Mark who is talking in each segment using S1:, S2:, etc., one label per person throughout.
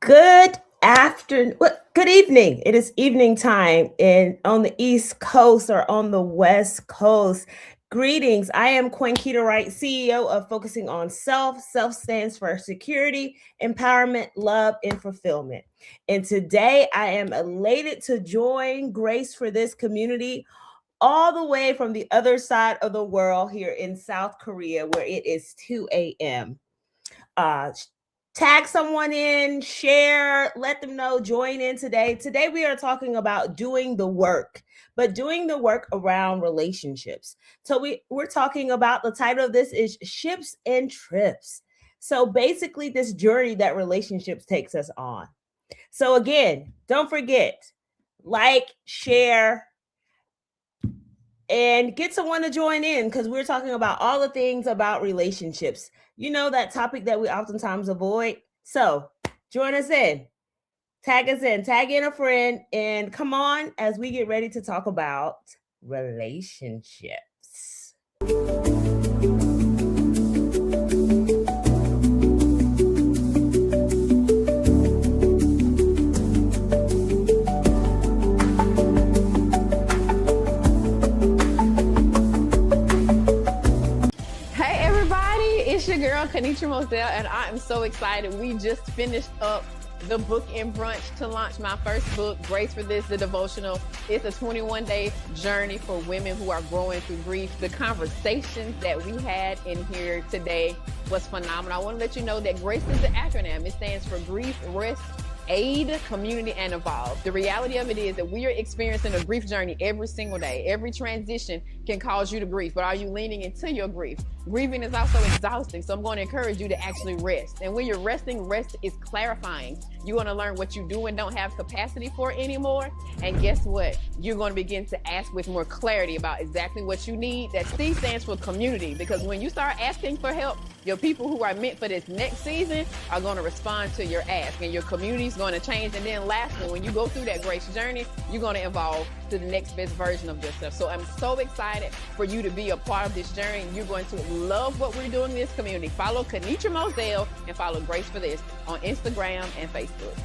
S1: Good afternoon. Good evening. It is evening time on the East Coast or on the West Coast. Greetings. I am Qwanquita Wright, CEO of Focusing on Self. Self stands for security, empowerment, love, and fulfillment. And today I am elated to join Grace for this community all the way from the other side of the world here in South Korea, where it is 2 a.m. uh Tag someone in, share, let them know, join in today. Today we are talking about doing the work, but doing the work around relationships. So we're talking about, the title of this is Ships and Trips. So basically this journey that relationships takes us on. So again, don't forget, like, share, and get someone to join in, because we're talking about all the things about relationships. You know, that topic that we oftentimes avoid. So join us in, tag in a friend, and come on as we get ready to talk about relationships.
S2: It's your girl, Kanitra Moselle, and I am so excited. We just finished up the book and brunch to launch my first book, Grace for This, the devotional. It's a 21-day journey for women who are growing through grief. The conversations that we had in here today was phenomenal. I want to let you know that GRACE is the acronym. It stands for Grief, Rest, Aid, Community, and Evolve. The reality of it is that we are experiencing a grief journey every single day. Every transition can cause you to grief, but are you leaning into your grief? Grieving is also exhausting, so I'm going to encourage you to actually rest. And when you're resting, rest is clarifying. You want to learn what you do and don't have capacity for anymore. And guess what? You're going to begin to ask with more clarity about exactly what you need. That C stands for community, because when you start asking for help, your people who are meant for this next season are going to respond to your ask, and your community is going to change. And then lastly, when you go through that grace journey, you're going to evolve to the next best version of yourself. So I'm so excited for you to be a part of this journey. You're going to love what we're doing in this community. Follow Kanitra Moselle and follow Grace for This on Instagram and Facebook.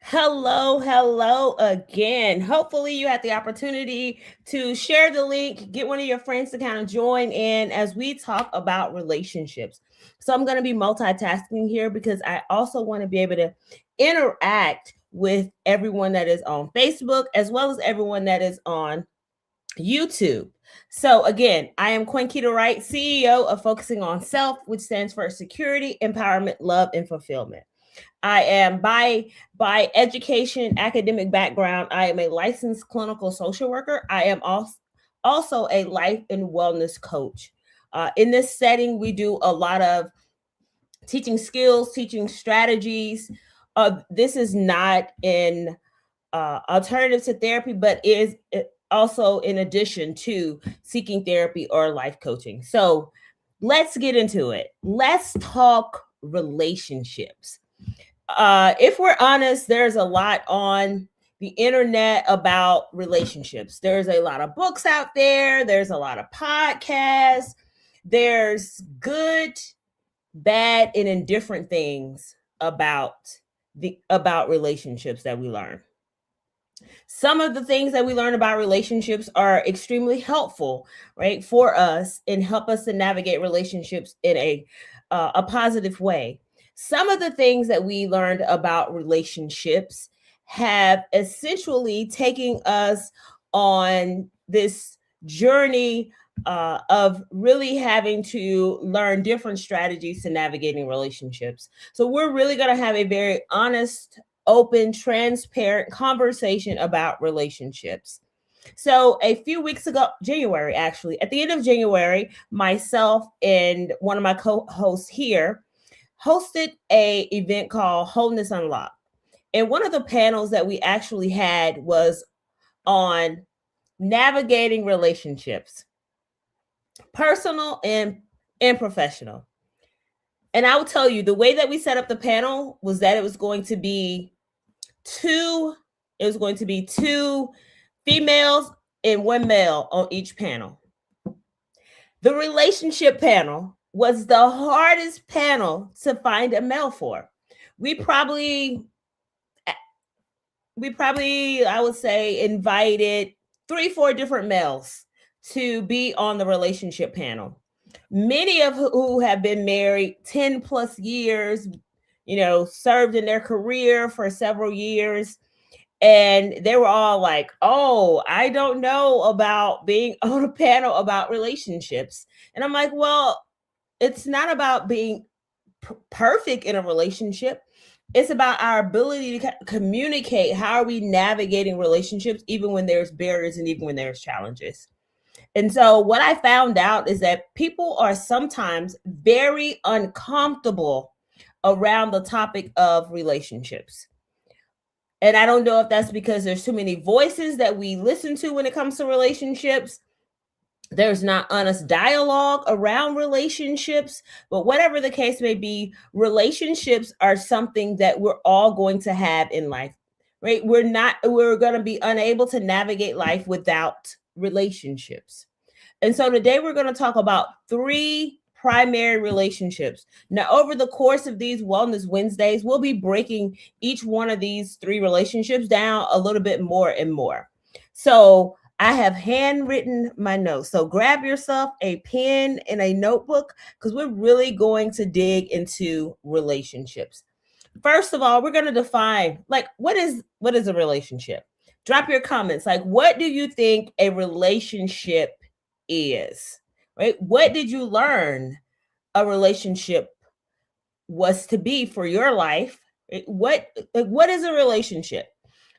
S1: Hello again. Hopefully, you had the opportunity to share the link, get one of your friends to kind of join in as we talk about relationships. So, I'm going to be multitasking here because I also want to be able to interact with everyone that is on Facebook as well as everyone that is on YouTube. So, again, I am Qwanquita Wright, CEO of Focusing on Self, which stands for Security, Empowerment, Love, and Fulfillment. I am by education, academic background, I am a licensed clinical social worker. I am also a life and wellness coach. In this setting, we do a lot of teaching skills, teaching strategies. This is not an alternative to therapy, but is also in addition to seeking therapy or life coaching. So let's get into it. Let's talk relationships. If we're honest, there's a lot on the internet about relationships. There's a lot of books out there. There's a lot of podcasts. There's good, bad, and indifferent things about relationships that we learn. Some of the things that we learn about relationships are extremely helpful, right, for us, and help us to navigate relationships in a positive way. Some of the things that we learned about relationships have essentially taken us on this journey of really having to learn different strategies to navigating relationships. So we're really going to have a very honest, open, transparent conversation about relationships. So a few weeks ago, January, actually, at the end of January, myself and one of my co-hosts here hosted a event called Wholeness Unlocked. And one of the panels that we actually had was on navigating relationships, personal and professional. And I will tell you, the way that we set up the panel was that it was going to be two It was going to be 2 females and 1 male on each panel. The relationship panel was the hardest panel to find a male for. We probably, I would say, invited 3-4 different males to be on the relationship panel. Many of who have been married 10 plus years, served in their career for several years. And they were all like, oh, I don't know about being on a panel about relationships. And I'm like, well, it's not about being perfect in a relationship. It's about our ability to communicate. How are we navigating relationships, even when there's barriers and even when there's challenges? And so what I found out is that people are sometimes very uncomfortable around the topic of relationships. And I don't know if that's because there's too many voices that we listen to when it comes to relationships. There's not honest dialogue around relationships, but whatever the case may be, relationships are something that we're all going to have in life, right? We're going to be unable to navigate life without relationships. And so today we're going to talk about 3 primary relationships. Now, over the course of these Wellness Wednesdays, we'll be breaking each one of these 3 relationships down a little bit more and more. So I have handwritten my notes. So grab yourself a pen and a notebook, because we're really going to dig into relationships. First of all, we're going to define, like, what is a relationship? Drop your comments. Like, what do you think a relationship is? Right? What did you learn a relationship was to be for your life? What is a relationship?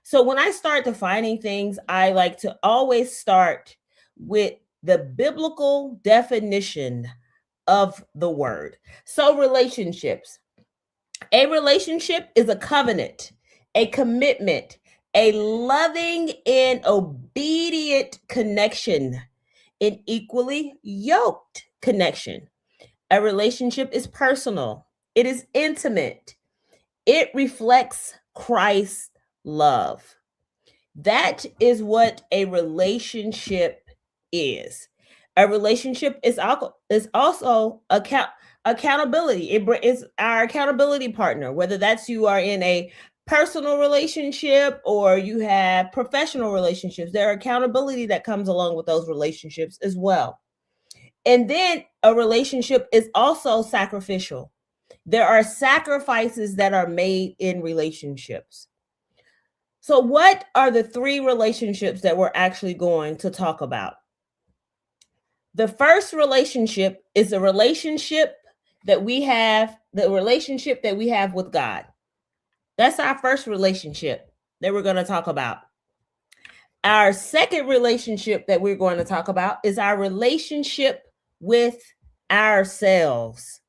S1: So when I start defining things, I like to always start with the biblical definition of the word. So relationships. A relationship is a covenant, a commitment, a loving and obedient connection, an equally yoked connection. A relationship is personal. It is intimate. It reflects Christ's love. That is what a relationship is. A relationship is also accountability. It is our accountability partner, whether that's you are in a personal relationship or you have professional relationships. There are accountability that comes along with those relationships as well. And then a relationship is also sacrificial. There are sacrifices that are made in relationships. So what are the 3 relationships that we're actually going to talk about? The first relationship is the relationship that we have with God. That's our first relationship that we're going to talk about. Our second relationship that we're going to talk about is our relationship with ourselves.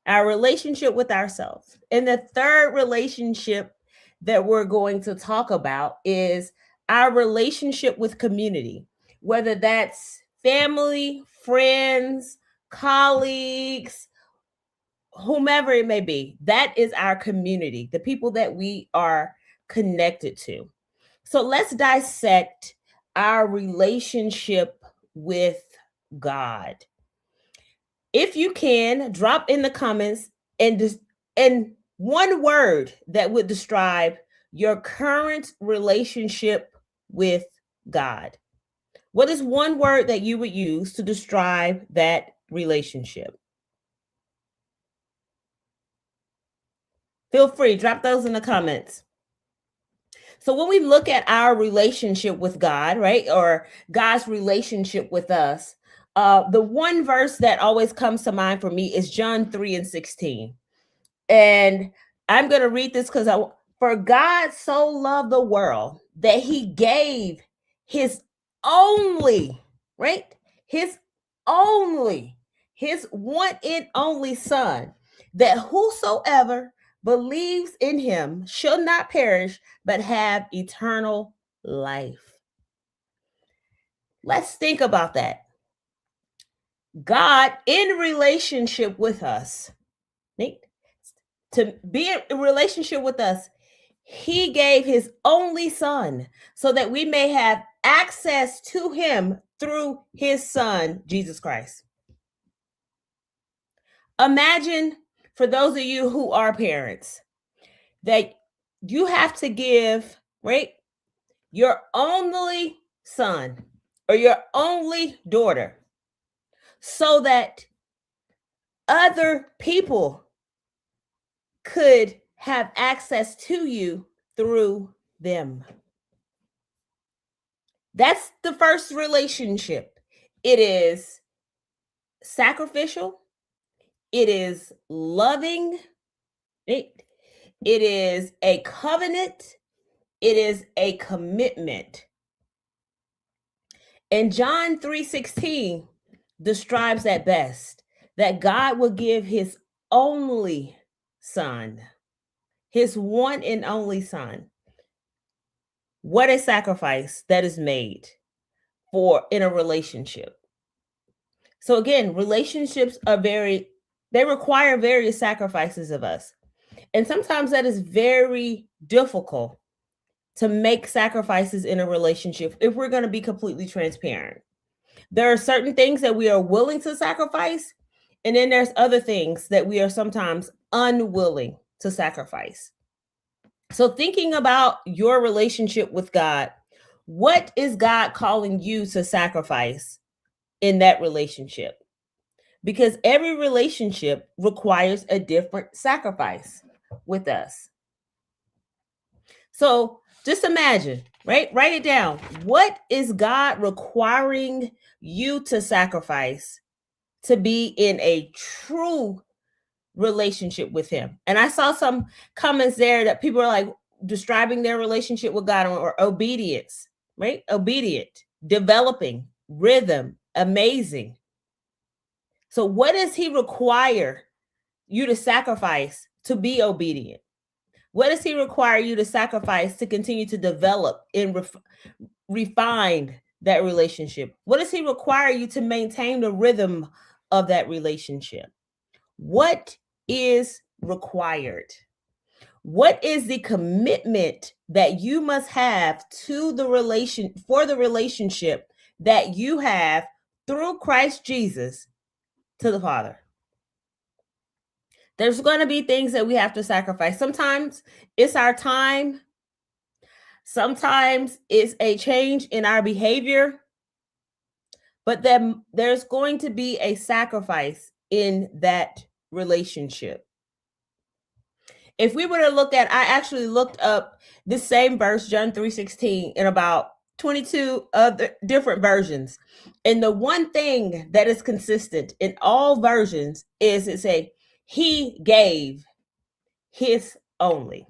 S1: Our relationship with ourselves. And the third relationship that we're going to talk about is our relationship with community, whether that's family, friends, colleagues, whomever it may be. That is our community, the people that we are connected to. So let's dissect our relationship with God. If you can, drop in the comments and one word that would describe your current relationship with God. What is one word that you would use to describe that relationship? Feel free, drop those in the comments. So when we look at our relationship with God, right, or God's relationship with us, the one verse that always comes to mind for me is John 3:16. And I'm going to read this because for God so loved the world that he gave his only, right? His one and only son, that whosoever believes in him shall not perish, but have eternal life. Let's think about that. God in relationship with us, to be in relationship with us, he gave his only son so that we may have access to him through his son, Jesus Christ. Imagine, for those of you who are parents, that you have to give, right, your only son or your only daughter so that other people could have access to you through them. That's the first relationship. It is sacrificial. It is loving. It is a covenant. It is a commitment. And John 3:16 describes that best, that God will give his only son, his one and only son. What a sacrifice that is made for in a relationship. So again, relationships are they require various sacrifices of us. And sometimes that is very difficult to make sacrifices in a relationship if we're going to be completely transparent. There are certain things that we are willing to sacrifice, and then there's other things that we are sometimes unwilling to sacrifice. So thinking about your relationship with God, what is God calling you to sacrifice in that relationship? Because every relationship requires a different sacrifice with us. So just imagine, right? Write it down. What is God requiring you to sacrifice to be in a true relationship with him? And I saw some comments there that people are like describing their relationship with God or obedience, right? Obedient, developing, rhythm, amazing. So what does he require you to sacrifice to be obedient? What does he require you to sacrifice to continue to develop and refine that relationship? What does he require you to maintain the rhythm of that relationship? What is required? What is the commitment that you must have to the relationship that you have through Christ Jesus to the Father? There's going to be things that we have to sacrifice. Sometimes it's our time. Sometimes it's a change in our behavior. But then there's going to be a sacrifice in that relationship. If we were to look at, I actually looked up this same verse, John 3:16, in about 22 other different versions. And the one thing that is consistent in all versions is it say, he gave his only.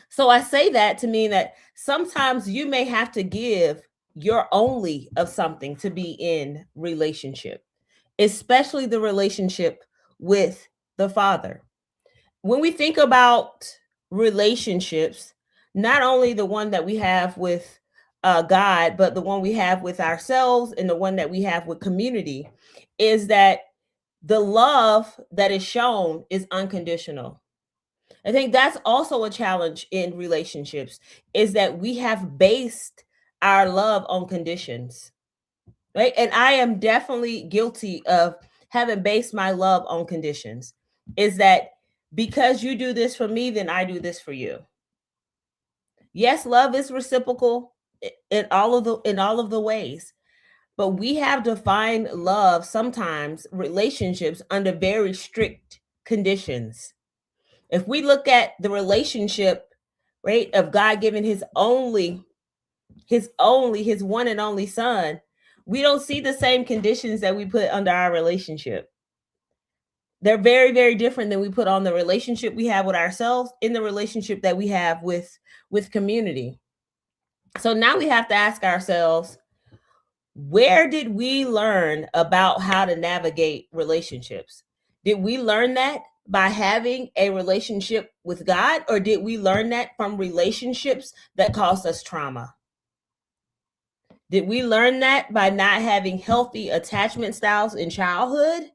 S1: So I say that to mean that sometimes you may have to give your only of something to be in relationship, especially the relationship with the Father. When we think about relationships, not only the one that we have with God, but the one we have with ourselves and the one that we have with community, is that the love that is shown is unconditional. I think that's also a challenge in relationships, is that we have based our love on conditions, right? And I am definitely guilty of having based my love on conditions, is that because you do this for me, then I do this for you. Yes, love is reciprocal in all of the ways, but we have defined love, sometimes relationships, under very strict conditions. If we look at the relationship, right, of God giving his one and only son, we don't see the same conditions that we put under our relationship. They're very, very different than we put on the relationship we have with ourselves, in the relationship that we have with community. So now we have to ask ourselves, where did we learn about how to navigate relationships? Did we learn that by having a relationship with God, or did we learn that from relationships that caused us trauma? Did we learn that by not having healthy attachment styles in childhood?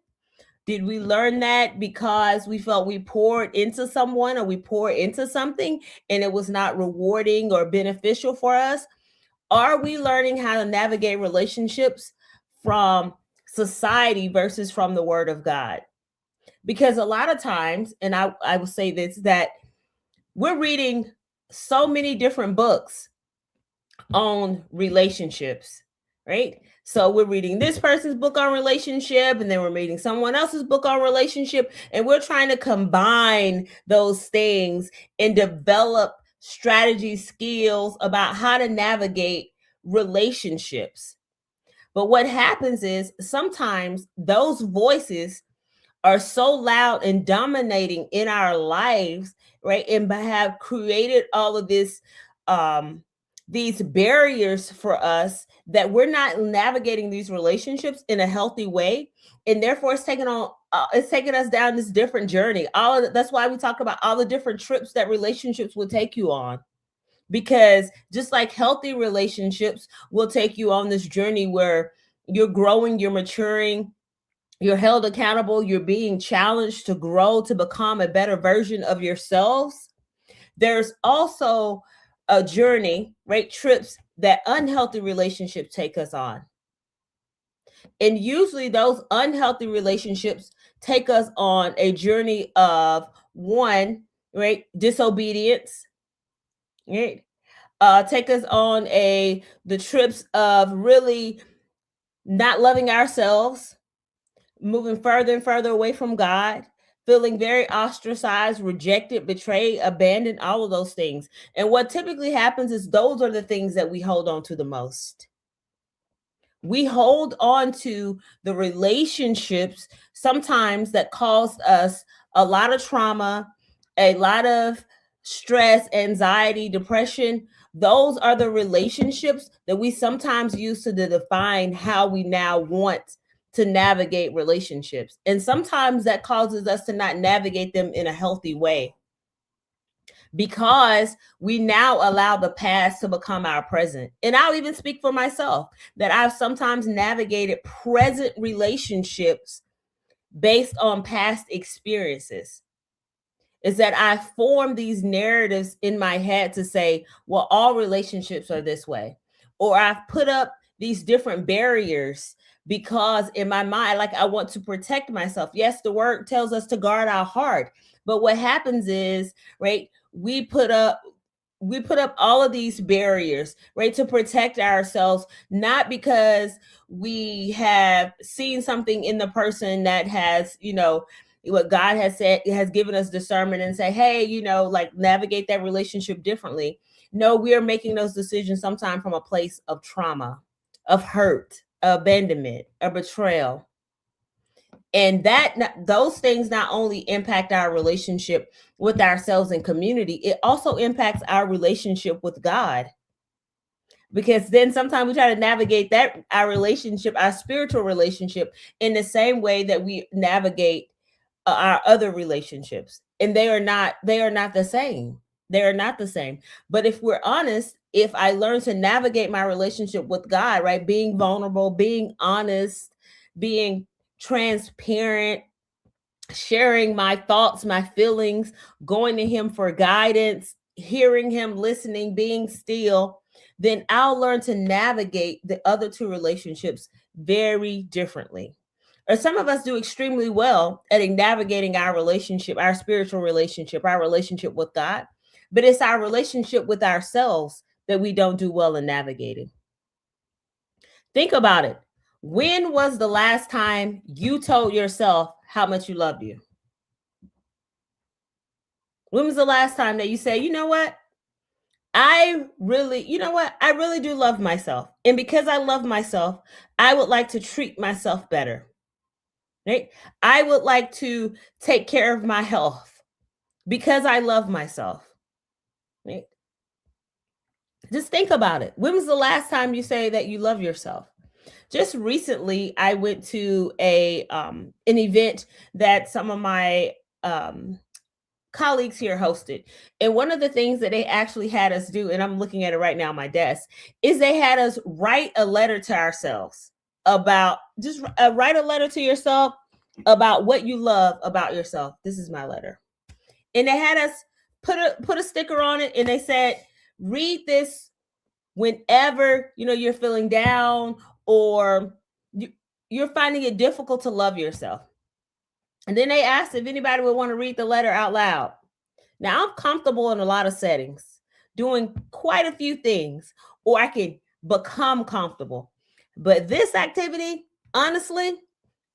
S1: Did we learn that because we felt we poured into someone or we poured into something and it was not rewarding or beneficial for us? Are we learning how to navigate relationships from society versus from the word of God? Because a lot of times, and I will say this, that we're reading so many different books on relationships, right? So we're reading this person's book on relationship, and then we're reading someone else's book on relationship, and we're trying to combine those things and develop strategy skills about how to navigate relationships. But what happens is sometimes those voices are so loud and dominating in our lives, right? And have created all of this these barriers for us that we're not navigating these relationships in a healthy way, and therefore it's taking us down this different journey. That's why we talk about all the different trips that relationships will take you on, because just like healthy relationships will take you on this journey where you're growing, you're maturing, you're held accountable, you're being challenged to grow, to become a better version of yourselves. There's also a journey, right? Trips that unhealthy relationships take us on. And usually those unhealthy relationships take us on a journey of one, right? Disobedience, right? Take us on the trips of really not loving ourselves, moving further and further away from God, feeling very ostracized, rejected, betrayed, abandoned, all of those things. And what typically happens is those are the things that we hold on to the most. We hold on to the relationships sometimes that caused us a lot of trauma, a lot of stress, anxiety, depression. Those are the relationships that we sometimes use to define how we now want to navigate relationships. And sometimes that causes us to not navigate them in a healthy way, because we now allow the past to become our present. And I'll even speak for myself that I've sometimes navigated present relationships based on past experiences. Is that I form these narratives in my head to say, well, all relationships are this way. Or I've put up these different barriers because in my mind, like, I want to protect myself. Yes, the word tells us to guard our heart. But what happens is, right, we put up all of these barriers, right, to protect ourselves, not because we have seen something in the person that has, what God has said, has given us discernment and say, hey, like, navigate that relationship differently. No, we are making those decisions sometimes from a place of trauma, of hurt, abandonment, or betrayal. And those things not only impact our relationship with ourselves and community, it also impacts our relationship with God. Because then sometimes we try to navigate our relationship, our spiritual relationship, in the same way that we navigate our other relationships. And they are not the same. They are not the same. But if we're honest, if I learn to navigate my relationship with God, right, being vulnerable, being honest, being transparent, sharing my thoughts, my feelings, going to him for guidance, hearing him, listening, being still, then I'll learn to navigate the other two relationships very differently. Or some of us do extremely well at navigating our relationship, our spiritual relationship, our relationship with God, but it's our relationship with ourselves that we don't do well in navigating. Think about it. When was the last time you told yourself how much you loved you? When was the last time that you say, you know what? I really do love myself. And because I love myself, I would like to treat myself better. Right? I would like to take care of my health because I love myself. Right? Just think about it. When was the last time you say that you love yourself? Just recently, I went to an event that some of my colleagues here hosted. And one of the things that they actually had us do, and I'm looking at it right now on my desk, is they had us write a letter to ourselves about, just write a letter to yourself about what you love about yourself. This is my letter. And they had us put a sticker on it, and they said, read this whenever you're feeling down, or you're finding it difficult to love yourself. And then they asked if anybody would want to read the letter out loud. Now, I'm comfortable in a lot of settings, doing quite a few things, or I can become comfortable. But this activity, honestly,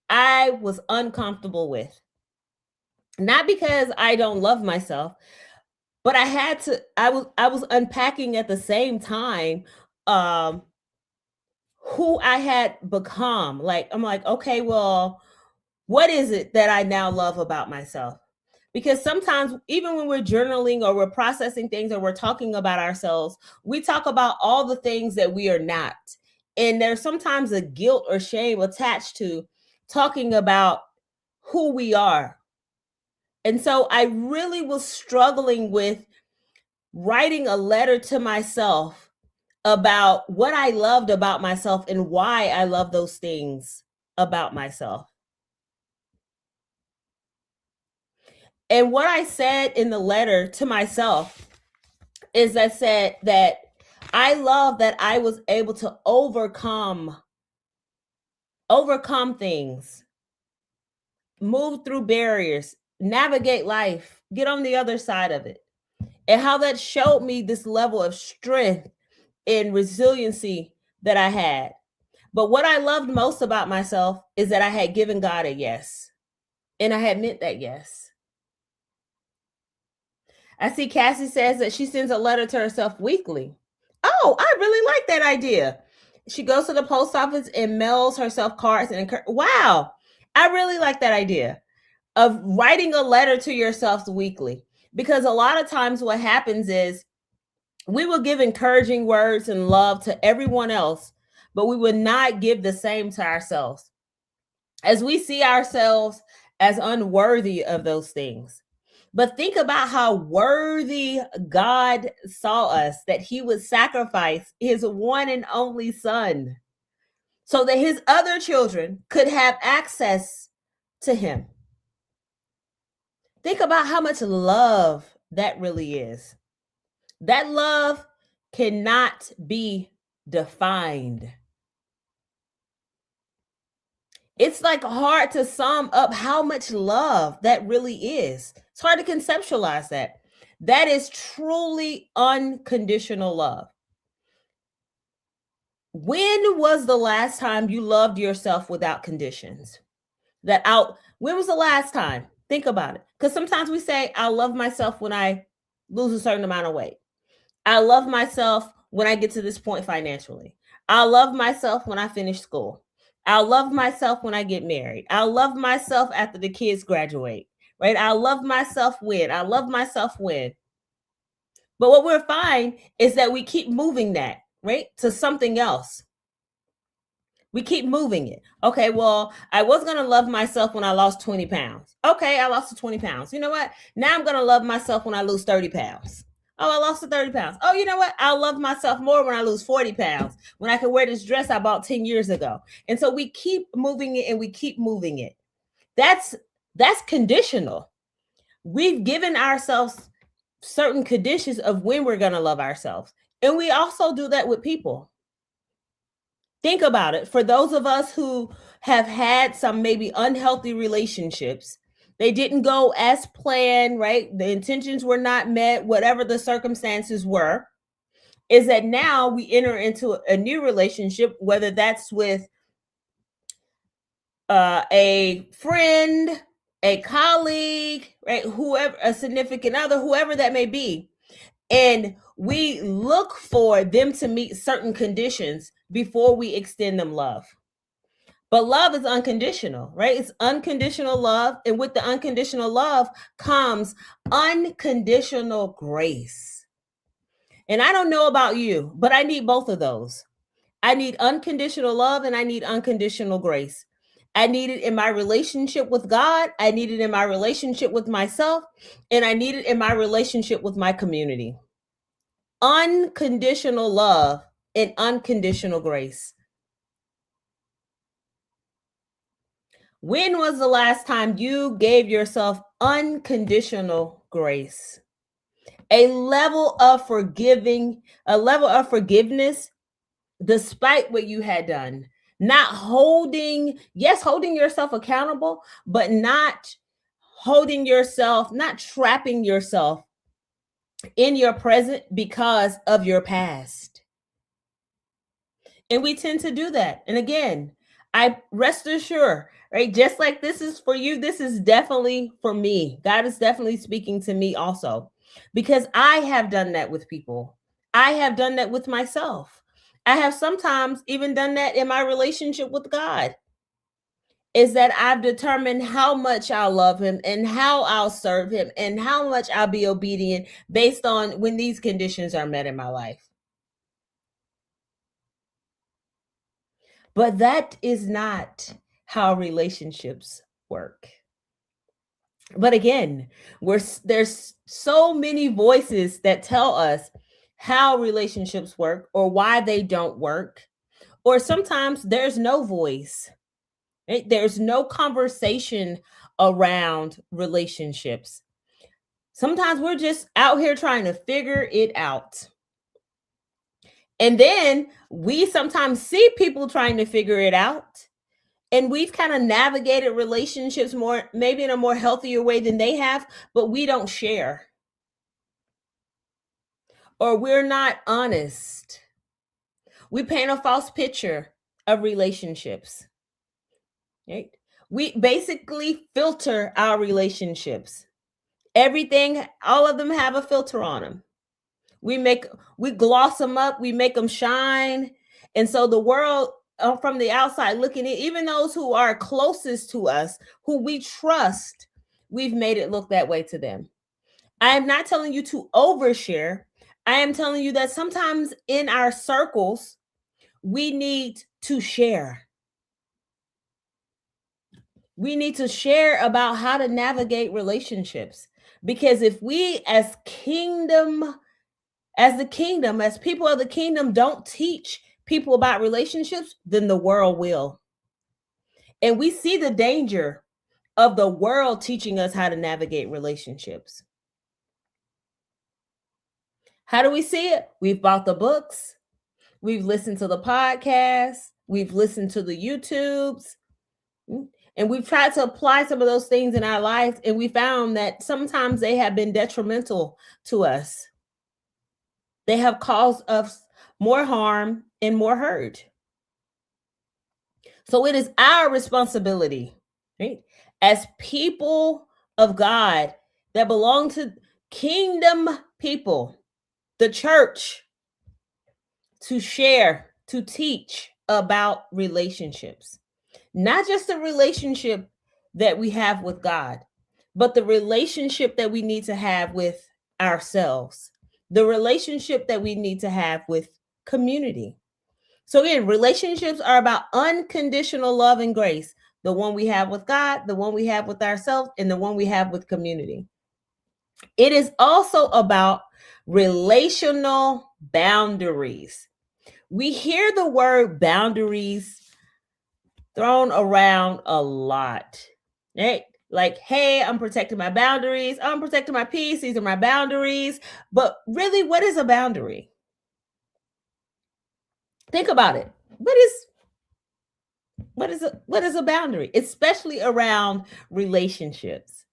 S1: I was uncomfortable with. Not because I don't love myself, but I was unpacking at the same time who I had become. Like, I'm like, okay, well, what is it that I now love about myself? Because sometimes, even when we're journaling or we're processing things or we're talking about ourselves, we talk about all the things that we are not. And there's sometimes a guilt or shame attached to talking about who we are. And so I really was struggling with writing a letter to myself about what I loved about myself and why I love those things about myself. And what I said in the letter to myself is I said that I love that I was able to overcome things, move through barriers, navigate life, get on the other side of it. And how that showed me this level of strength and resiliency that I had. But what I loved most about myself is that I had given God a yes. And I had meant that yes. I see Cassie says that she sends a letter to herself weekly. Oh, I really like that idea. She goes to the post office and mails herself cards and wow, I really like that idea of writing a letter to yourself weekly. Because a lot of times what happens is we will give encouraging words and love to everyone else, but we would not give the same to ourselves, as we see ourselves as unworthy of those things. But think about how worthy God saw us, that he would sacrifice his one and only son so that his other children could have access to him. Think about how much love that really is. That love cannot be defined. It's like hard to sum up how much love that really is. It's hard to conceptualize that. That is truly unconditional love. When was the last time you loved yourself without conditions? When was the last time? Think about it. Because sometimes we say, I love myself when I lose a certain amount of weight. I love myself when I get to this point financially. I love myself when I finish school. I'll love myself when I get married. I'll love myself after the kids graduate, right? I'll love myself when. I love myself when. But what we'll find is that we keep moving that, right, to something else. We keep moving it. Okay, well, I was going to love myself when I lost 20 pounds. Okay, I lost the 20 pounds. You know what? Now I'm going to love myself when I lose 30 pounds. Oh, I lost the 30 pounds. Oh, you know what? I'll love myself more when I lose 40 pounds, when I can wear this dress I bought 10 years ago. And so we keep moving it and we keep moving it. That's conditional. We've given ourselves certain conditions of when we're going to love ourselves. And we also do that with people. Think about it. For those of us who have had some maybe unhealthy relationships, they didn't go as planned, right? The intentions were not met, whatever the circumstances were, is that now we enter into a new relationship, whether that's with a friend, a colleague, right? Whoever, a significant other, whoever that may be. And we look for them to meet certain conditions before we extend them love. But love is unconditional, right? It's unconditional love. And with the unconditional love comes unconditional grace. And I don't know about you, but I need both of those. I need unconditional love and I need unconditional grace. I need it in my relationship with God. I need it in my relationship with myself. And I need it in my relationship with my community. Unconditional love and unconditional grace. When was the last time you gave yourself unconditional grace? A level of forgiveness despite what you had done. Not holding, yes, holding yourself accountable, but not not trapping yourself in your present because of your past. And we tend to do that. And again, I rest assured, right? Just like this is for you, this is definitely for me. God is definitely speaking to me also, because I have done that with people. I have done that with myself. I have sometimes even done that in my relationship with God. Is that I've determined how much I'll love him and how I'll serve him and how much I'll be obedient based on when these conditions are met in my life. But that is not how relationships work. But again, there's so many voices that tell us how relationships work or why they don't work. Or sometimes there's no voice. Right? There's no conversation around relationships. Sometimes we're just out here trying to figure it out. And then we sometimes see people trying to figure it out. And we've kind of navigated relationships more, maybe in a more healthier way than they have, but we don't share. Or we're not honest. We paint a false picture of relationships. Right? We basically filter our relationships. Everything, all of them have a filter on them. We gloss them up, we make them shine. And so the world from the outside looking in, even those who are closest to us, who we trust, we've made it look that way to them. I am not telling you to overshare. I am telling you that sometimes in our circles, we need to share. We need to share about how to navigate relationships. Because if we as people of the kingdom don't teach people about relationships, then the world will. And we see the danger of the world teaching us how to navigate relationships. How do we see it? We've bought the books, we've listened to the podcasts, we've listened to the YouTubes, and we've tried to apply some of those things in our lives, and we found that sometimes they have been detrimental to us. They have caused us more harm and more hurt. So it is our responsibility, right, as people of God that belong to kingdom people, the church, to share, to teach about relationships. Not just the relationship that we have with God, but the relationship that we need to have with ourselves, the relationship that we need to have with community. So again, relationships are about unconditional love and grace. The one we have with God, the one we have with ourselves, and the one we have with community. It is also about relational boundaries. We hear the word boundaries thrown around a lot, right? Like, hey, I'm protecting my boundaries. I'm protecting my peace. These are my boundaries. But really, what is a boundary? Think about it. What is a boundary, especially around relationships?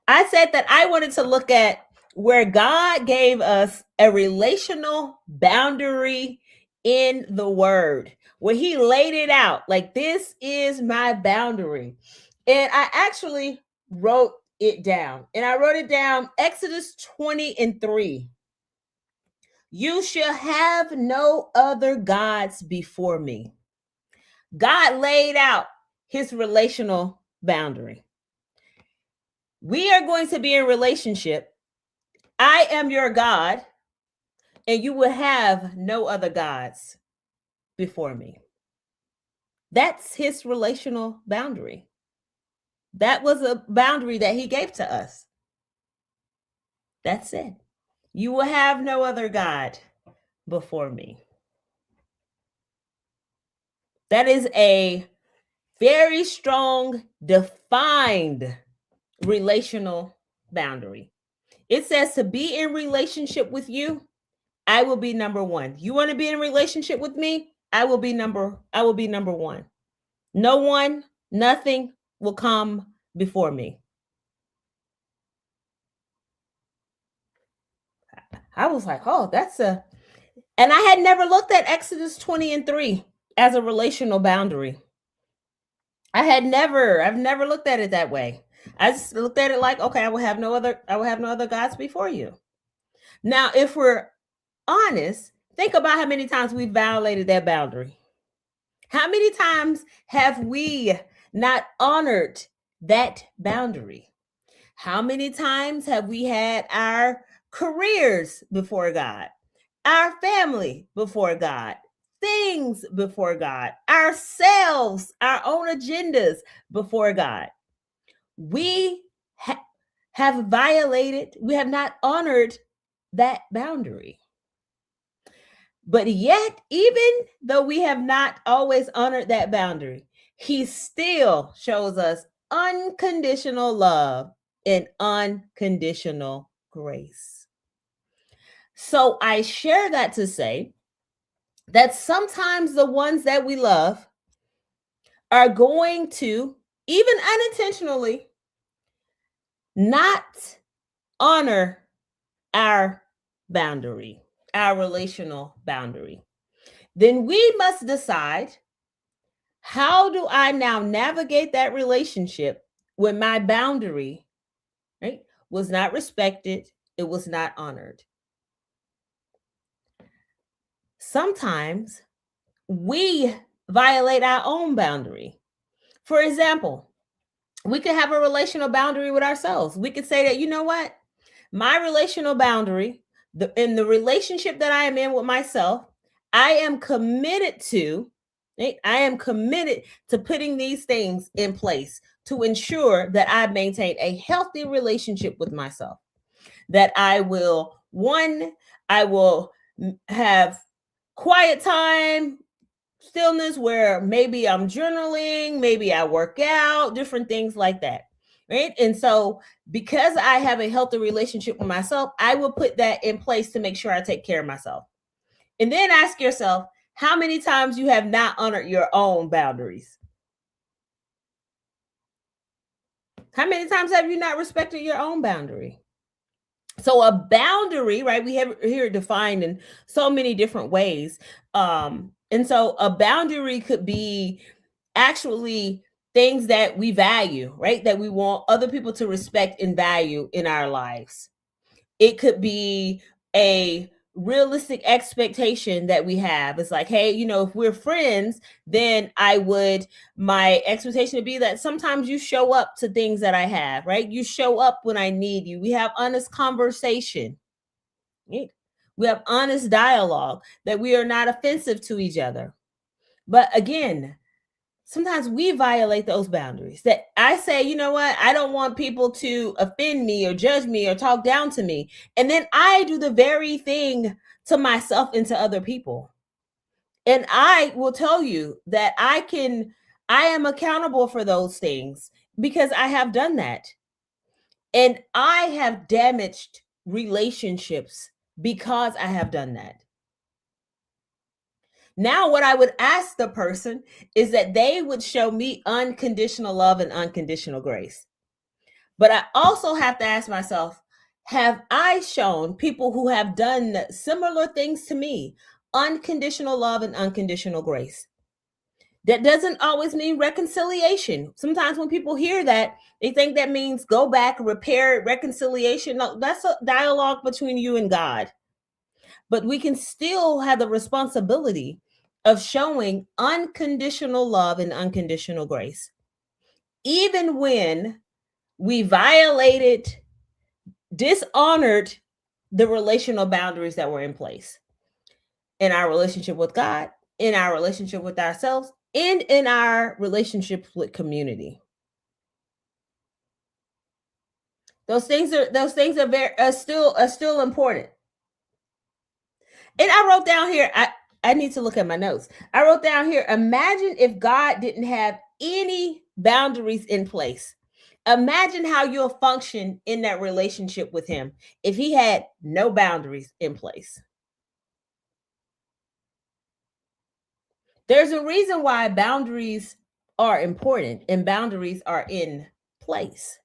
S1: I said that I wanted to look at where God gave us a relational boundary in the word, where he laid it out like, this is my boundary. And I actually wrote it down. And I wrote it down, Exodus 20:3. You shall have no other gods before me. God laid out his relational boundary. We are going to be in relationship. I am your God, and you will have no other gods before me. That's his relational boundary. That was a boundary that he gave to us. That's it. You will have no other God before me. That is a very strong, defined relational boundary. It says to be in relationship with you, I will be number one. You want to be in a relationship with me? I will be number one. No one, nothing will come before me. I was like, oh, and I had never looked at Exodus 20:3 as a relational boundary. I've never looked at it that way. I just looked at it like, okay, I will have no other gods before you. Now, if we're honest, think about how many times we violated that boundary. How many times have we not honored that boundary? How many times have we had our careers before God, our family before God, things before God, ourselves, our own agendas before God? We have violated, we have not honored that boundary. But yet, even though we have not always honored that boundary, he still shows us unconditional love and unconditional grace. So I share that to say that sometimes the ones that we love are going to, even unintentionally, not honor our boundary, our relational boundary. Then we must decide, how do I now navigate that relationship when my boundary, right, was not respected, it was not honored? Sometimes we violate our own boundary. For example, we could have a relational boundary with ourselves. We could say that, you know what? My relational boundary, in the relationship that I am in with myself, I am committed to putting these things in place to ensure that I maintain a healthy relationship with myself. That I will have quiet time, stillness, where maybe I'm journaling, maybe I work out, different things like that. Right. And so because I have a healthy relationship with myself, I will put that in place to make sure I take care of myself. And then ask yourself, how many times you have not honored your own boundaries? How many times have you not respected your own boundary? So a boundary, right? We have here defined in so many different ways. And so a boundary could be actually things that we value, right? That we want other people to respect and value in our lives. It could be a realistic expectation that we have. It's like, hey, if we're friends, then my expectation would be that sometimes you show up to things that I have, right? You show up when I need you. We have honest conversation. Right? We have honest dialogue, that we are not offensive to each other. But again, sometimes we violate those boundaries. That I say, you know what? I don't want people to offend me or judge me or talk down to me. And then I do the very thing to myself and to other people. And I will tell you that I am accountable for those things because I have done that. And I have damaged relationships because I have done that. Now, what I would ask the person is that they would show me unconditional love and unconditional grace. But I also have to ask myself, have I shown people who have done similar things to me unconditional love and unconditional grace? That doesn't always mean reconciliation. Sometimes when people hear that, they think that means go back, repair, reconciliation. No, that's a dialogue between you and God. But we can still have the responsibility of showing unconditional love and unconditional grace, even when we violated, dishonored the relational boundaries that were in place in our relationship with God, in our relationship with ourselves, and in our relationships with community. Those things are still important. And I wrote down here, I need to look at my notes. I wrote down here, imagine if God didn't have any boundaries in place, imagine how you'll function in that relationship with him if he had no boundaries in place. There's a reason why boundaries are important and boundaries are in place.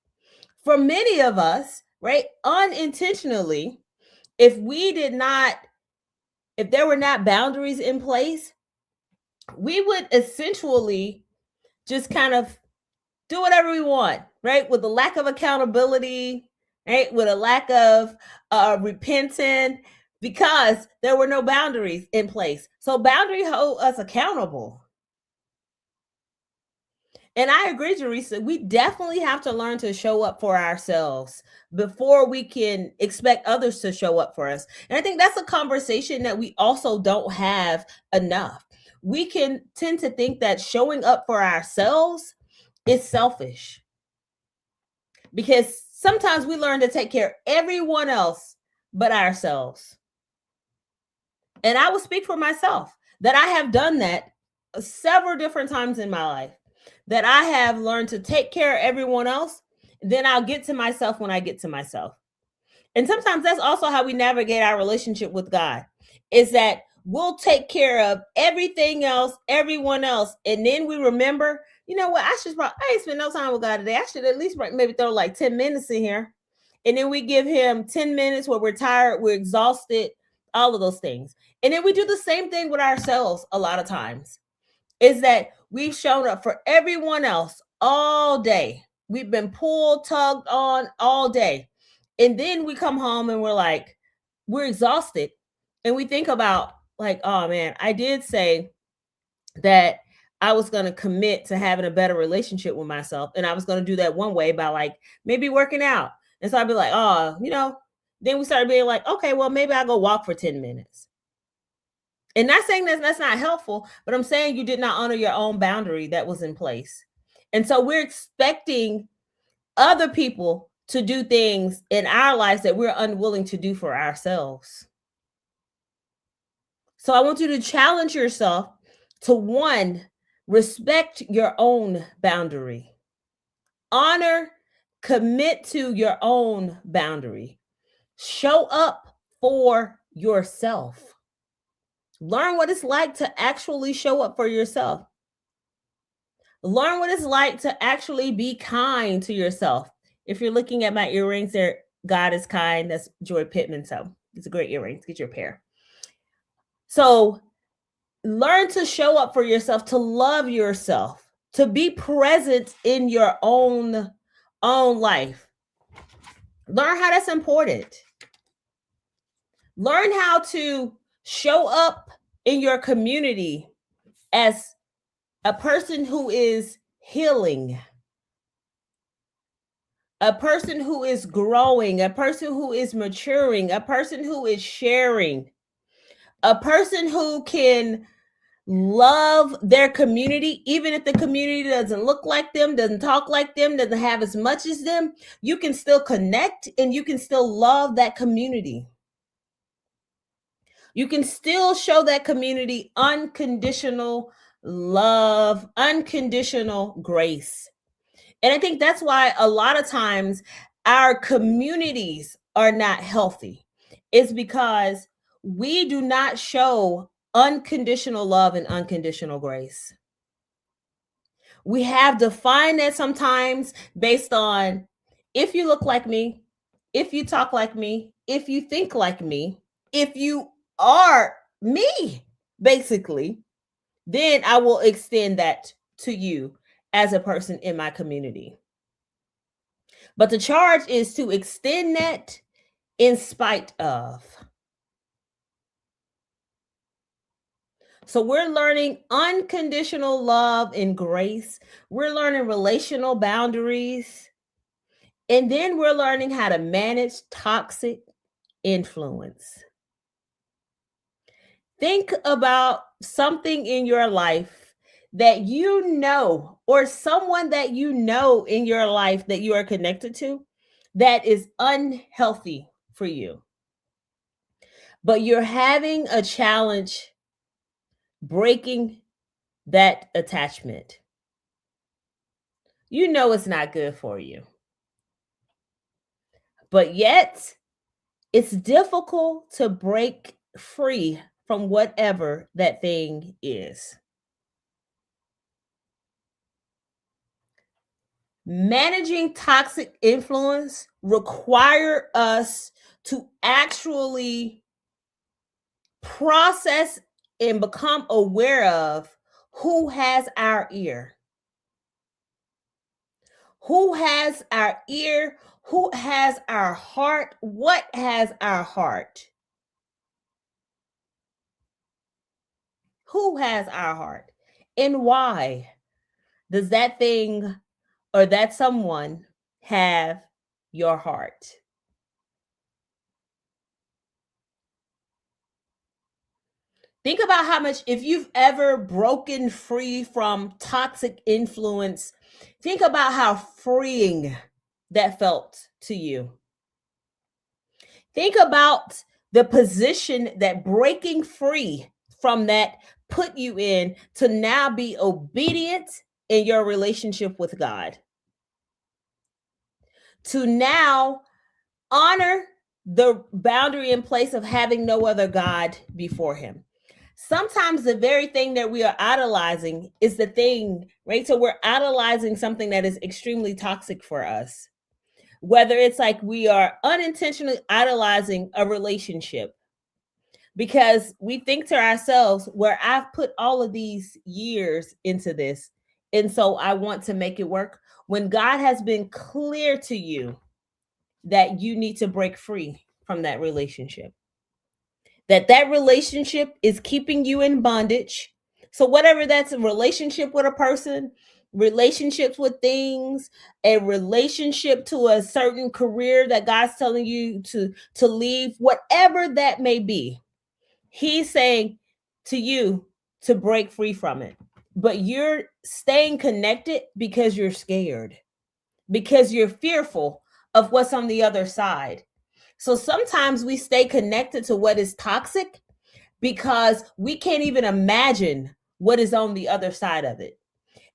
S1: For many of us, right, unintentionally, if there were not boundaries in place, we would essentially just kind of do whatever we want, right? With a lack of accountability, right? With a lack of repenting, because there were no boundaries in place. So boundaries hold us accountable. And I agree, Teresa. We definitely have to learn to show up for ourselves before we can expect others to show up for us. And I think that's a conversation that we also don't have enough. We can tend to think that showing up for ourselves is selfish, because sometimes we learn to take care of everyone else but ourselves. And I will speak for myself that I have done that several different times in my life, that I have learned to take care of everyone else. Then I'll get to myself when I get to myself. And sometimes that's also how we navigate our relationship with God, is that we'll take care of everything else, everyone else. And then we remember, you know what, I ain't spend no time with God today. I should at least maybe throw like 10 minutes in here. And then we give him 10 minutes where we're tired, we're exhausted, all of those things. And then we do the same thing with ourselves a lot of times, is that we've shown up for everyone else all day. We've been pulled, tugged on all day. And then we come home and we're exhausted. And we think about like, oh man, I did say that I was going to commit to having a better relationship with myself. And I was going to do that one way by like maybe working out. And so I'd be like, oh, then we started being like, okay, well, maybe I'll go walk for 10 minutes. And not saying that's not helpful, but I'm saying you did not honor your own boundary that was in place. And so we're expecting other people to do things in our lives that we're unwilling to do for ourselves. So I want you to challenge yourself to, one, respect your own boundary. Honor, commit to your own boundary. Show up for yourself. Learn what it's like to actually show up for yourself. Learn what it's like to actually be kind to yourself. If you're looking at my earrings, there, God is kind. That's Joy Pittman. So it's a great earrings. Get your pair. So learn to show up for yourself, to love yourself, to be present in your own life. Learn how that's important. Learn how to show up in your community as a person who is healing, a person who is growing, a person who is maturing, a person who is sharing, a person who can love their community, even if the community doesn't look like them, doesn't talk like them, doesn't have as much as them. You can still connect and you can still love that community. You can still show that community unconditional love, unconditional grace. And I think that's why a lot of times our communities are not healthy. It's because we do not show unconditional love and unconditional grace. We have defined that sometimes based on if you look like me, if you talk like me, if you think like me, if you are me, basically, then I will extend that to you as a person in my community. But the charge is to extend that in spite of. So we're learning unconditional love and grace. We're learning relational boundaries. And then we're learning how to manage toxic influence. Think about something in your life that you know, or someone that you know in your life that you are connected to that is unhealthy for you. But you're having a challenge breaking that attachment. You know it's not good for you. But yet, it's difficult to break free from whatever that thing is. Managing toxic influence require us to actually process and become aware of who has our ear. Who has our ear? Who has our heart? What has our heart? Who has our heart? And why does that thing or that someone have your heart? Think about how much, if you've ever broken free from toxic influence, think about how freeing that felt to you. Think about the position that breaking free from that put you in to now be obedient in your relationship with God. To now honor the boundary in place of having no other God before him. Sometimes the very thing that we are idolizing is the thing, right? So we're idolizing something that is extremely toxic for us. Whether it's like we are unintentionally idolizing a relationship because we think to ourselves, where I've put all of these years into this, and so I want to make it work, when God has been clear to you that you need to break free from that relationship, that relationship is keeping you in bondage. So whatever that's, a relationship with a person, relationships with things, a relationship to a certain career that God's telling you to leave, whatever that may be, he's saying to you to break free from it. But you're staying connected because you're scared, because you're fearful of what's on the other side. So sometimes we stay connected to what is toxic because we can't even imagine what is on the other side of it.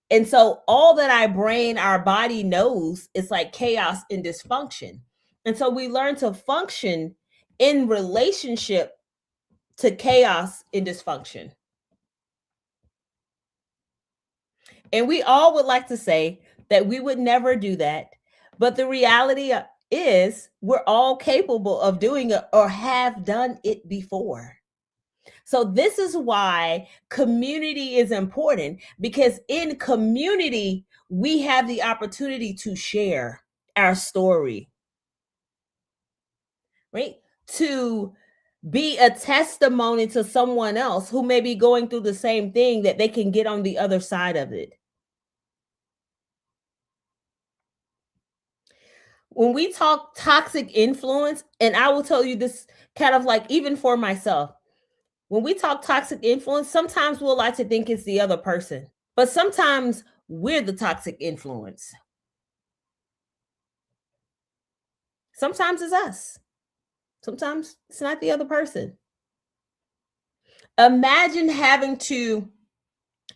S1: And so all that our brain, our body knows is like chaos and dysfunction. And so we learn to function in relationship to chaos and dysfunction. And we all would like to say that we would never do that. But the reality is, we're all capable of doing it or have done it before. So, this is why community is important, because in community, we have the opportunity to share our story, right? To be a testimony to someone else who may be going through the same thing, that they can get on the other side of it. When we talk toxic influence, and I will tell you this kind of like even for myself, when we talk toxic influence, sometimes we'll like to think it's the other person, but sometimes we're the toxic influence. Sometimes it's us. Sometimes it's not the other person. Imagine having to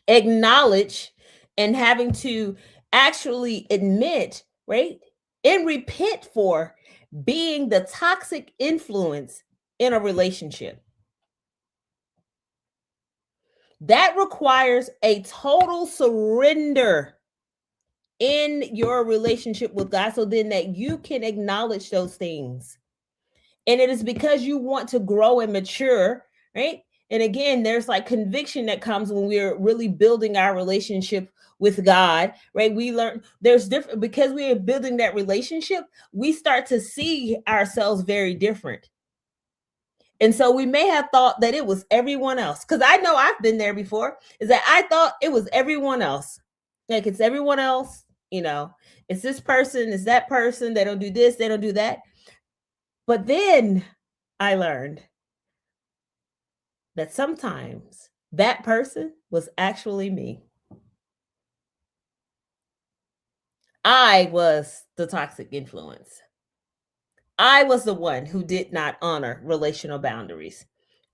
S1: acknowledge and having to actually admit, right? And repent for being the toxic influence in a relationship. That requires a total surrender in your relationship with God, so then that you can acknowledge those things. And it is because you want to grow and mature, right? And again, there's like conviction that comes when we're really building our relationship with God, right? We learn there's different, because we are building that relationship, we start to see ourselves very different. And so we may have thought that it was everyone else. Because I know I've been there before, is that I thought it was everyone else. Like, it's everyone else, it's this person, it's that person, they don't do this, they don't do that. But then I learned that sometimes that person was actually me. I was the toxic influence. I was the one who did not honor relational boundaries.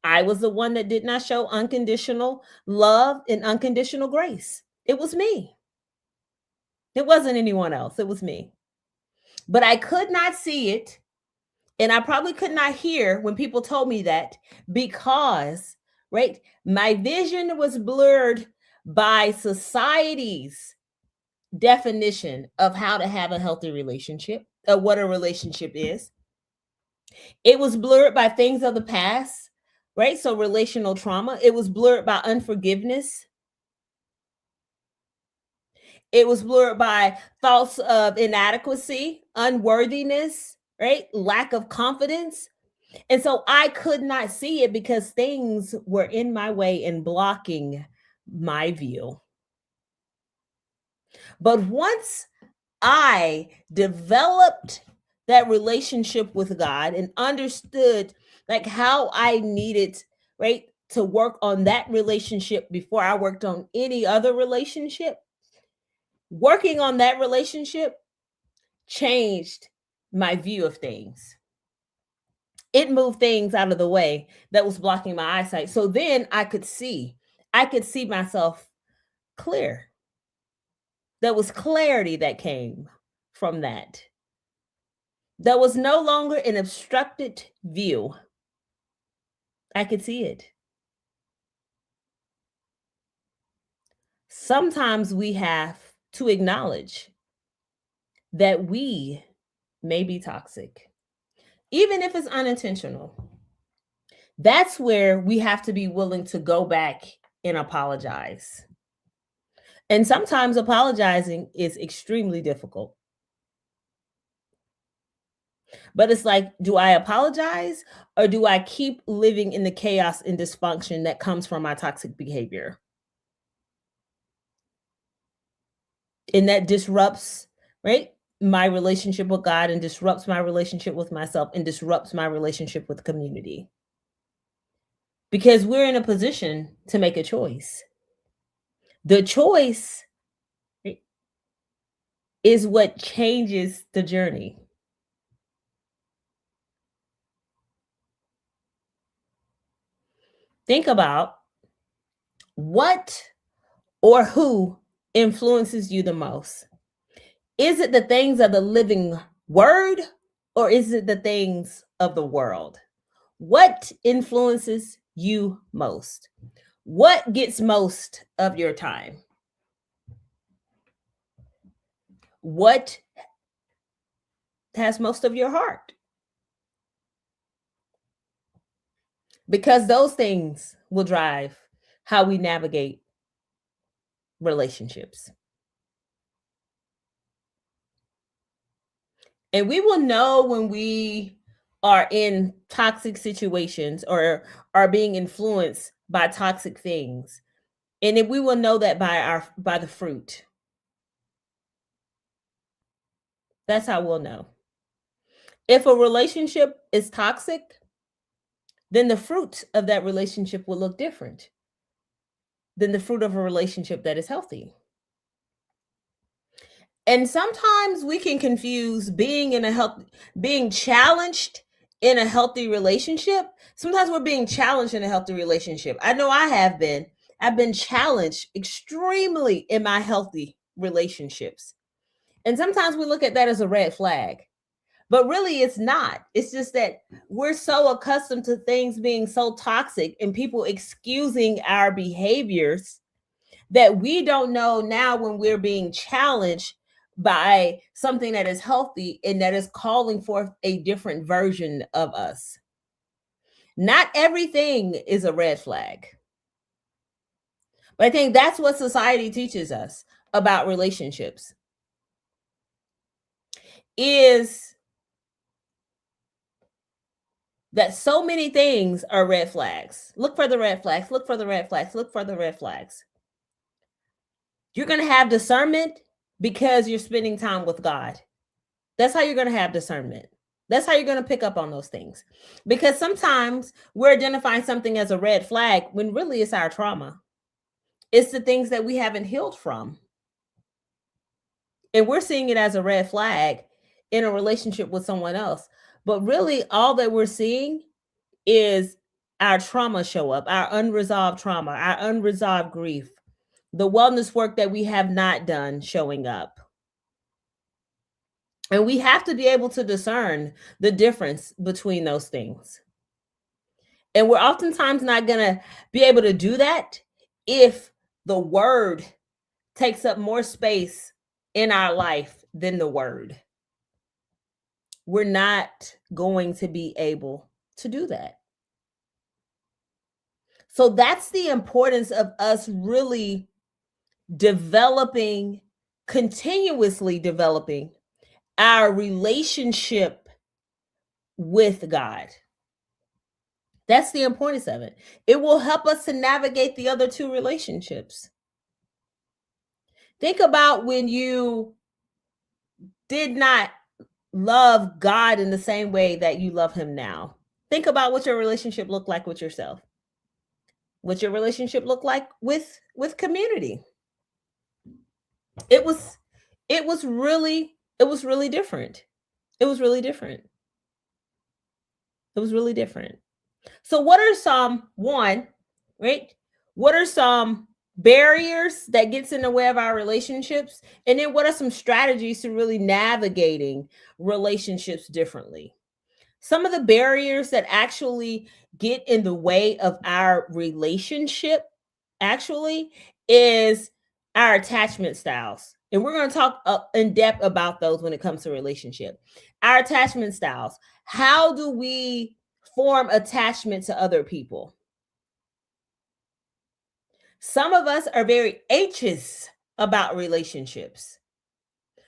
S1: I was the one that did not show unconditional love and unconditional grace. It was me. It wasn't anyone else. It was me. But I could not see it. And I probably could not hear when people told me that because, right, my vision was blurred by society's definition of how to have a healthy relationship, of what a relationship is. It was blurred by things of the past, right? So relational trauma. It was blurred by unforgiveness. It was blurred by thoughts of inadequacy, unworthiness, right? Lack of confidence. And so I could not see it because things were in my way and blocking my view. But once I developed that relationship with God and understood like how I needed, right, to work on that relationship before I worked on any other relationship, working on that relationship changed my view of things. It moved things out of the way that was blocking my eyesight. So then I could see myself clear. There was clarity that came from that. There was no longer an obstructed view. I could see it. Sometimes we have to acknowledge that we may be toxic, even if it's unintentional. That's where we have to be willing to go back and apologize. And sometimes apologizing is extremely difficult. But it's like, do I apologize or do I keep living in the chaos and dysfunction that comes from my toxic behavior? And that disrupts, right, my relationship with God and disrupts my relationship with myself and disrupts my relationship with the community. Because we're in a position to make a choice. The choice is what changes the journey. Think about what or who influences you the most. Is it the things of the living word or is it the things of the world? What influences you most? What gets most of your time? What has most of your heart? Because those things will drive how we navigate relationships. And we will know when we are in toxic situations or are being influenced by toxic things. And we will know that by the fruit. That's how we'll know. If a relationship is toxic, then the fruit of that relationship will look different than the fruit of a relationship that is healthy. And sometimes we can confuse being challenged in a healthy relationship. Sometimes we're being challenged in a healthy relationship. I know I have been. I've been challenged extremely in my healthy relationships. And sometimes we look at that as a red flag. But really, it's not. It's just that we're so accustomed to things being so toxic and people excusing our behaviors that we don't know now when we're being challenged by something that is healthy and that is calling forth a different version of us. Not everything is a red flag. But I think that's what society teaches us about relationships. Is that so many things are red flags. Look for the red flags, look for the red flags, look for the red flags. You're going to have discernment because you're spending time with God. That's how you're going to have discernment. That's how you're going to pick up on those things. Because sometimes we're identifying something as a red flag when really it's our trauma. It's the things that we haven't healed from. And we're seeing it as a red flag in a relationship with someone else. But really, all that we're seeing is our trauma show up, our unresolved trauma, our unresolved grief, the wellness work that we have not done showing up. And we have to be able to discern the difference between those things. And we're oftentimes not going to be able to do that if the word takes up more space in our life than the word. We're not going to be able to do that. So that's the importance of us really developing, continuously developing our relationship with God. That's the importance of it. It will help us to navigate the other two relationships. Think about when you did not love God in the same way that you love him now. Think about what your relationship looked like with yourself. What your relationship looked like with community. It was really different. It was really different. It was really different. So what are some right? What are some barriers that gets in the way of our relationships? And then what are some strategies to really navigating relationships differently? Some of the barriers that actually get in the way of our relationship actually is our attachment styles. And we're going to talk in depth about those when it comes to relationship. Our attachment styles. How do we form attachment to other people? Some of us are very anxious about relationships.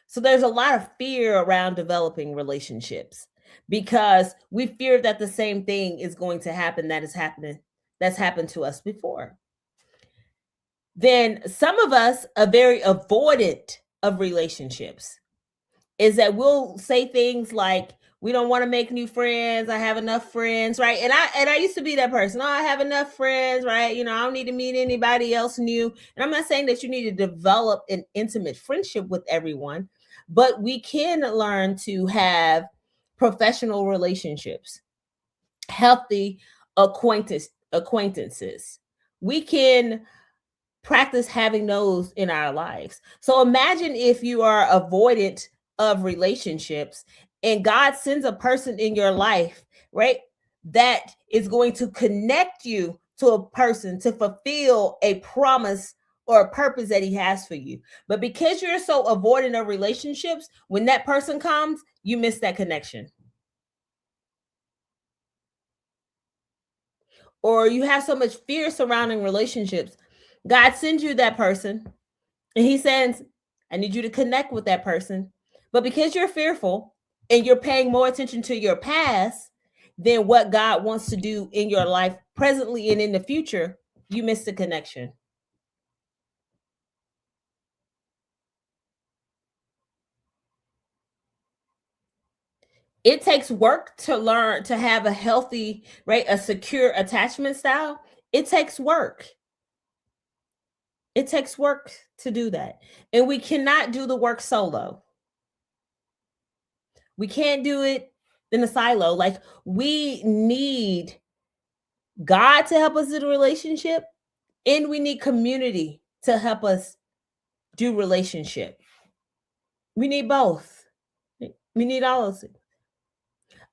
S1: So there's a lot of fear around developing relationships because we fear that the same thing is going to happen that's happened to us before. Then some of us are very avoidant of relationships. Is that we'll say things like, we don't want to make new friends. I have enough friends, right? And I used to be that person. Oh, I have enough friends, right? I don't need to meet anybody else new. And I'm not saying that you need to develop an intimate friendship with everyone, but we can learn to have professional relationships, healthy acquaintances. We can practice having those in our lives. So imagine if you are avoidant of relationships and God sends a person in your life, right, that is going to connect you to a person to fulfill a promise or a purpose that he has for you. But because you're so avoidant of relationships, when that person comes, you miss that connection. Or you have so much fear surrounding relationships. God sends you that person and he says, I need you to connect with that person. But because you're fearful and you're paying more attention to your past than what God wants to do in your life presently and in the future, you miss the connection. It takes work to learn to have a healthy, right, a secure attachment style. It takes work. It takes work to do that. And we cannot do the work solo. We can't do it in a silo. Like, we need God to help us in a relationship, and we need community to help us do relationship. We need both. We need all of it.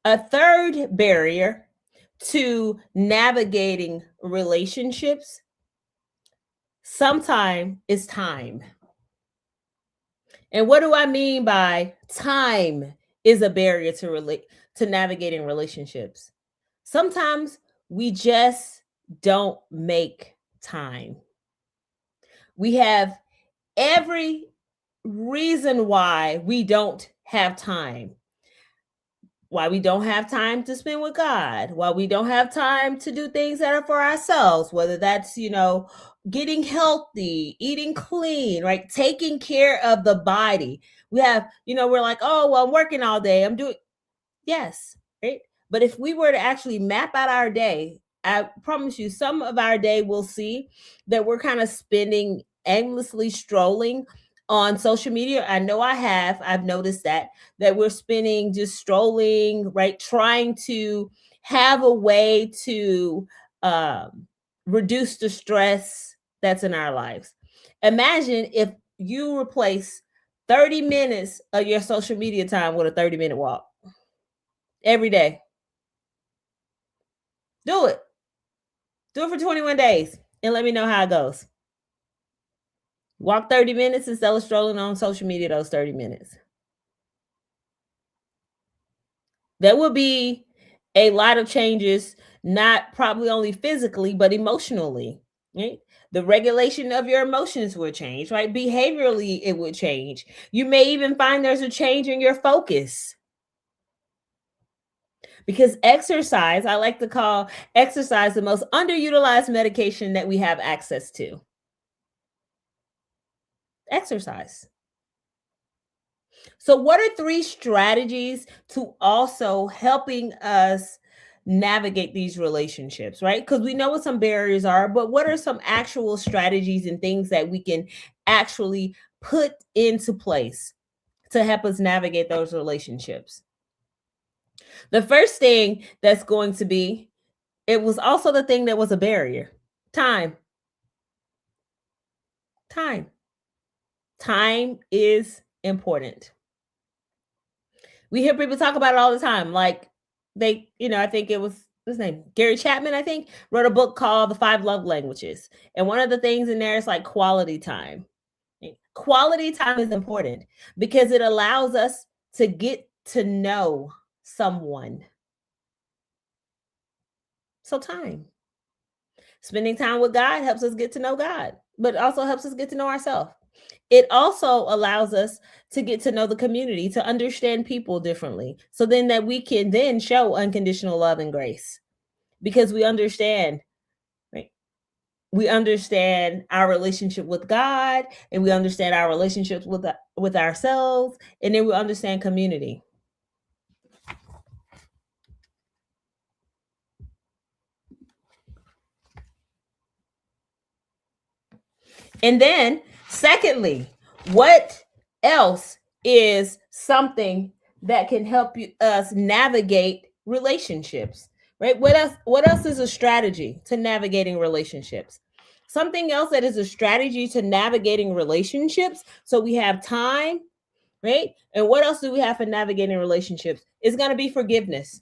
S1: A third barrier to navigating relationships sometimes is time. And what do I mean by time is a barrier to navigating relationships? Sometimes we just don't make time. We have every reason why we don't have time. Why we don't have time to spend with God, why we don't have time to do things that are for ourselves, whether that's, getting healthy, eating clean, right? Taking care of the body. We have, we're like, oh, well, I'm working all day. I'm doing, yes, right? But if we were to actually map out our day, I promise you, some of our day we'll see that we're kind of spending aimlessly strolling on social media. I know I've noticed that we're spending just strolling, right? Trying to have a way to reduce the stress that's in our lives. Imagine if you replace 30 minutes of your social media time with a 30-minute walk every day. Do it. Do it for 21 days and let me know how it goes. Walk 30 minutes instead of strolling on social media those 30 minutes. There will be a lot of changes, not probably only physically, but emotionally. Right? The regulation of your emotions will change, right? Behaviorally, it will change. You may even find there's a change in your focus. Because exercise, I like to call exercise the most underutilized medication that we have access to. Exercise. So, what are 3 strategies to also helping us navigate these relationships, right? Because we know what some barriers are, but what are some actual strategies and things that we can actually put into place to help us navigate those relationships? The first thing that's going to be, it was also the thing that was a barrier: time. Time. Time is important. We hear people talk about it all the time. Like I think it was his name, Gary Chapman, I think, wrote a book called The 5 Love Languages. And one of the things in there is like quality time. Quality time is important because it allows us to get to know someone. So time. Spending time with God helps us get to know God, but also helps us get to know ourselves. It also allows us to get to know the community, to understand people differently, so then that we can then show unconditional love and grace because we understand, right? We understand our relationship with God, and we understand our relationships with ourselves, and then we understand community. And then, secondly, what else is something that can help us navigate relationships, right? What else is a strategy to navigating relationships? Something else that is a strategy to navigating relationships. So we have time, right? And what else do we have for navigating relationships? It's going to be forgiveness.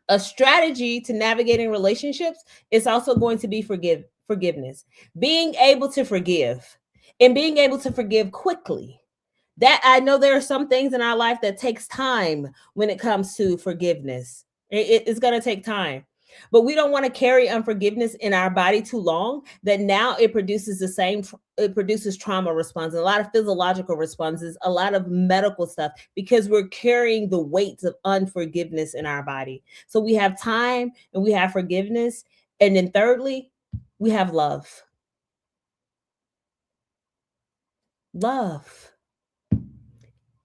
S1: A strategy to navigating relationships is also going to be forgiveness. Being able to forgive and being able to forgive quickly. That, I know there are some things in our life that takes time when it comes to forgiveness. It's going to take time. But we don't want to carry unforgiveness in our body too long, that now it produces it produces trauma responses, a lot of physiological responses, a lot of medical stuff, because we're carrying the weights of unforgiveness in our body. So we have time and we have forgiveness. And then thirdly, we have love. Love.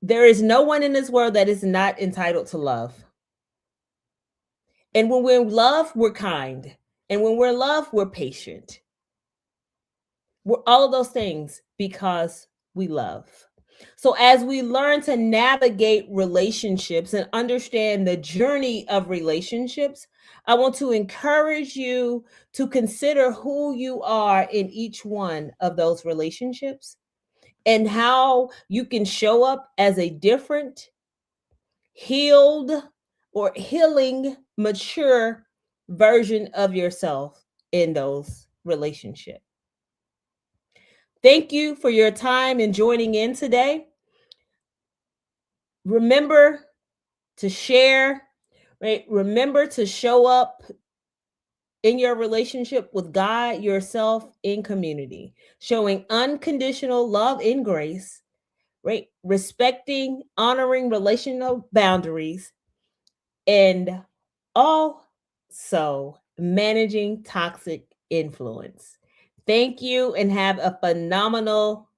S1: There is no one in this world that is not entitled to love. And when we're in love, we're kind. And when we're in love, we're patient. We're all of those things because we love. So as we learn to navigate relationships and understand the journey of relationships, I want to encourage you to consider who you are in each one of those relationships and how you can show up as a different, healed, or healing, mature version of yourself in those relationships. Thank you for your time and joining in today. Remember to share, right? Remember to show up in your relationship with God, yourself, in community, showing unconditional love and grace, right? Respecting, honoring relational boundaries, and also managing toxic influence. Thank you and have a phenomenal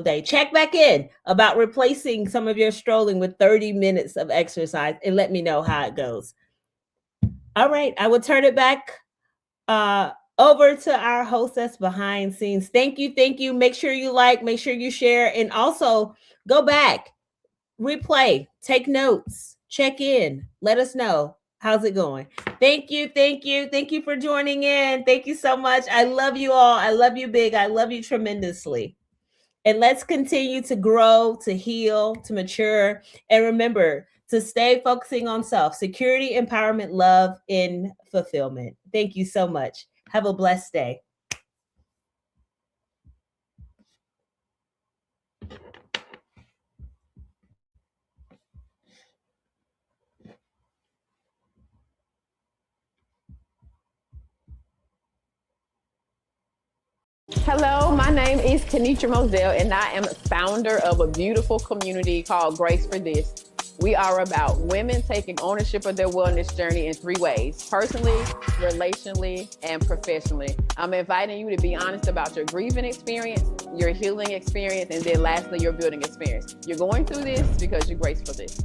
S1: day. Check back in about replacing some of your strolling with 30 minutes of exercise and let me know how it goes. All right, I will turn it back over to our hostess behind scenes. Thank you. Make sure you like, make sure you share, and also go back, replay, take notes, check in, let us know. How's it going? Thank you for joining in. Thank you so much. I love you all. I love you big. I love you tremendously. And let's continue to grow, to heal, to mature. And remember to stay focusing on self, security, empowerment, love, and fulfillment. Thank you so much. Have a blessed day.
S2: Hello, my name is Kenitra Moselle, and I am founder of a beautiful community called Grace for This. We are about women taking ownership of their wellness journey in 3 ways: personally, relationally, and professionally. I'm inviting you to be honest about your grieving experience, your healing experience, and then lastly, your building experience. You're going through this because you're graced for this.